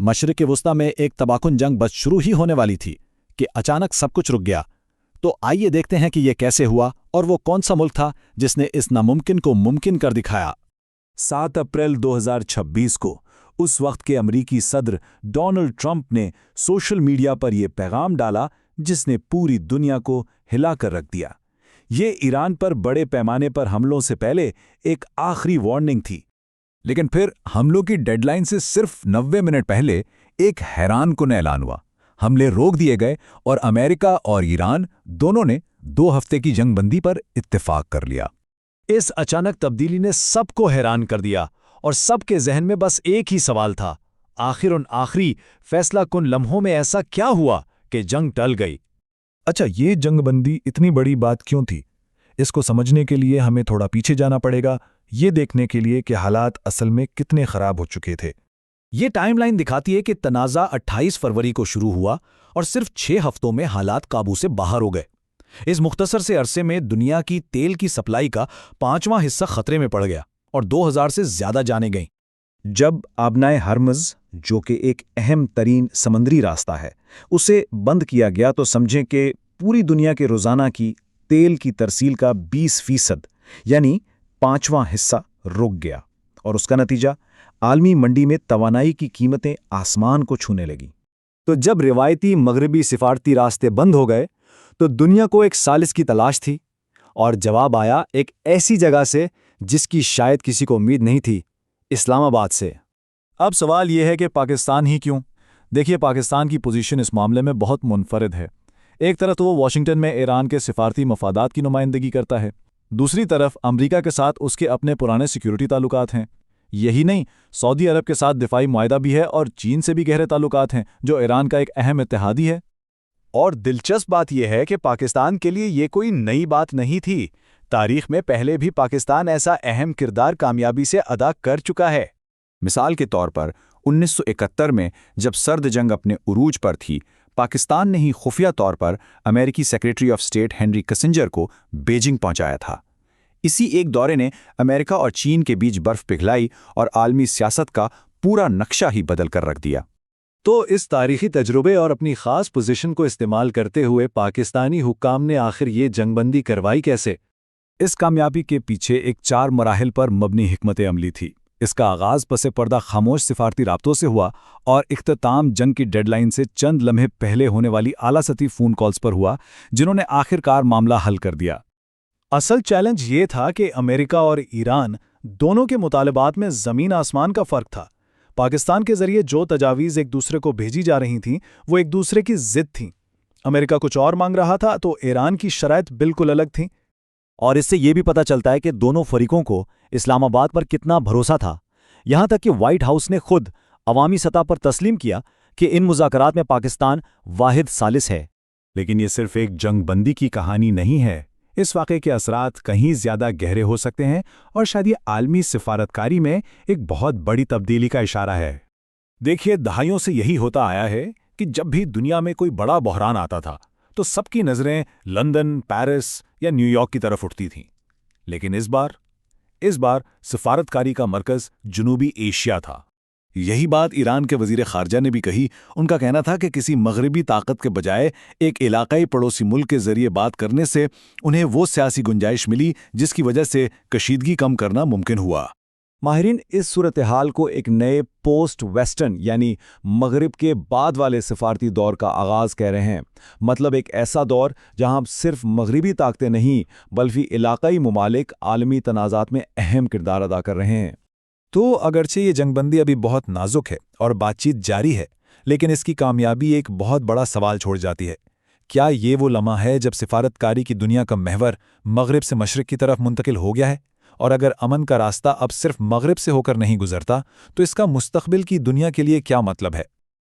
मशरिक़ वुस्ता में एक तबाहकुन जंग बस शुरू ही होने वाली थी कि अचानक सब कुछ रुक गया। तो आइए देखते हैं कि यह कैसे हुआ और वो कौन सा मुल्क था जिसने इस नामुमकिन को मुमकिन कर दिखाया। 7 अप्रैल 2026 को उस वक्त के अमरीकी सदर डोनाल्ड ट्रंप ने सोशल मीडिया पर यह पैगाम डाला जिसने पूरी दुनिया को हिला कर रख दिया। ये ईरान पर बड़े पैमाने पर हमलों से पहले एक आखिरी वार्निंग थी। लेकिन फिर हमलों की डेडलाइन से सिर्फ 90 मिनट पहले एक हैरानकुन ऐलान हुआ। हमले रोक दिए गए और अमेरिका और ईरान दोनों ने 2 हफ्ते की जंगबंदी पर इत्तेफाक कर लिया। इस अचानक तब्दीली ने सबको हैरान कर दिया और सबके जहन में बस एक ही सवाल था, आखिर उन आखिरी फैसला कुन लम्हों में ऐसा क्या हुआ कि जंग टल गई। अच्छा, ये जंगबंदी इतनी बड़ी बात क्यों थी? इसको समझने के लिए हमें थोड़ा पीछे जाना पड़ेगा, ये देखने के लिए कि हालात असल में कितने खराब हो चुके थे। ये टाइमलाइन दिखाती है कि तनाज़ा 28 फरवरी को शुरू हुआ और सिर्फ 6 हफ्तों में हालात काबू से बाहर हो गए। इस मुख्तसर से अरसे में दुनिया की तेल की सप्लाई का 5वां हिस्सा खतरे में पड़ गया और 2000 से ज्यादा जानें गईं। जब आबनाए हरमुज़, जो कि एक अहम तरीन समंदरी रास्ता है, उसे बंद किया गया तो समझें कि पूरी दुनिया के रोज़ाना की तेल की तरसील का 20% यानी 5वां हिस्सा रुक गया। और उसका नतीजा, आलमी मंडी में तवानाई की कीमतें आसमान को छूने लगीं। तो जब रिवायती मगरबी सिफारती रास्ते बंद हो गए तो दुनिया को एक सालिस की तलाश थी, और जवाब आया एक ऐसी जगह से जिसकी शायद किसी को उम्मीद नहीं थी, इस्लामाबाद से। अब सवाल यह है कि पाकिस्तान ही क्यों? देखिए, पाकिस्तान की पोजीशन इस मामले में बहुत मुनफरिद है। एक तरफ तो वो वाशिंगटन में ईरान के सिफारती मफादात की नुमाइंदगी करता है, दूसरी तरफ अमरीका के साथ उसके अपने पुराने सिक्योरिटी ताल्लुकात हैं। यही नहीं, सऊदी अरब के साथ दिफाई मुआहदा भी है और चीन से भी गहरे ताल्लुकात हैं, जो ईरान का एक अहम इत्तेहादी है। और दिलचस्प बात यह है कि पाकिस्तान के लिए ये कोई नई बात नहीं थी। तारीख में पहले भी पाकिस्तान ऐसा अहम किरदार कामयाबी से अदा कर चुका है। मिसाल के तौर पर 1971 में जब सर्द जंग अपने उरूज पर थी, पाकिस्तान ने ही खुफिया तौर पर अमेरिकी secretary of state Henry Kissinger को बीजिंग पहुंचाया था। इसी एक दौरे ने अमेरिका और चीन के बीच बर्फ पिघलाई और आलमी सियासत का पूरा नक्शा ही बदल कर रख दिया। तो इस तारीखी तजुर्बे और अपनी खास पोजीशन को इस्तेमाल करते हुए पाकिस्तानी हुक्काम ने आखिर ये जंगबंदी करवाई कैसे? इस कामयाबी के पीछे एक 4 मराहिल पर मबनी हिकमत अमली थी। इसका आगाज़ पसे पर्दा खामोश सिफारती राब्तों से हुआ और इख्तिताम जंग की डेडलाइन से चंद लम्हे पहले होने वाली आला सतही फ़ोन कॉल्स पर हुआ, जिन्होंने आखिरकार मामला हल कर दिया। असल चैलेंज ये था कि अमेरिका और ईरान दोनों के मुतालबात में ज़मीन आसमान का फ़र्क था। पाकिस्तान के ज़रिए जो तजावीज़ एक दूसरे को भेजी जा रही थीं, वो एक दूसरे की ज़िद थीं। अमेरिका कुछ और मांग रहा था तो ईरान की शराइत बिल्कुल अलग थीं। और इससे ये भी पता चलता है कि दोनों फरीकों को इस्लामाबाद पर कितना भरोसा था। यहाँ तक कि व्हाइट हाउस ने खुद अवामी सतह पर तस्लीम किया कि इन मुज़ाकरात में पाकिस्तान वाहिद सालिस है। लेकिन ये सिर्फ एक जंगबंदी की कहानी नहीं है। इस वाक़े के असरात कहीं ज़्यादा गहरे हो सकते हैं और शायद ये आलमी सिफारतकारी में एक बहुत बड़ी तब्दीली का इशारा है। देखिए, दहाइयों से यही होता आया है कि जब भी दुनिया में कोई बड़ा बहरान आता था तो सबकी नज़रें लंदन, पेरिस या न्यूयॉर्क की तरफ उठती थीं। लेकिन इस बार सिफारतकारी का मरकज़ जनूबी एशिया था। यही बात ईरान के वज़ीर ख़ारजा ने भी कही। उनका कहना था कि किसी मगरबी ताकत के बजाय एक इलाक़ाई पड़ोसी मुल्क के ज़रिए बात करने से उन्हें वो सियासी गुंजाइश मिली जिसकी वजह से कशीदगी कम करना मुमकिन हुआ। माहिरीन इस सूरत हाल को एक नए पोस्ट वेस्टर्न यानी मगरिब के बाद वाले सिफारती दौर का आगाज़ कह रहे हैं। मतलब एक ऐसा दौर जहां सिर्फ मगरिबी ताकतें नहीं बल्कि इलाकाई ममालिक आलमी तनाज़ात में अहम किरदार अदा कर रहे हैं। तो अगरचे ये जंगबंदी अभी बहुत नाजुक है और बातचीत जारी है, लेकिन इसकी कामयाबी एक बहुत बड़ा सवाल छोड़ जाती है। क्या ये वो लम्हा है जब सिफारतकारी की दुनिया का महवर मगरिब से मशरिक की तरफ मुंतकिल हो गया है? और अगर अमन का रास्ता अब सिर्फ मगरिब से होकर नहीं गुजरता तो इसका मुस्तकबिल की दुनिया के लिए क्या मतलब है?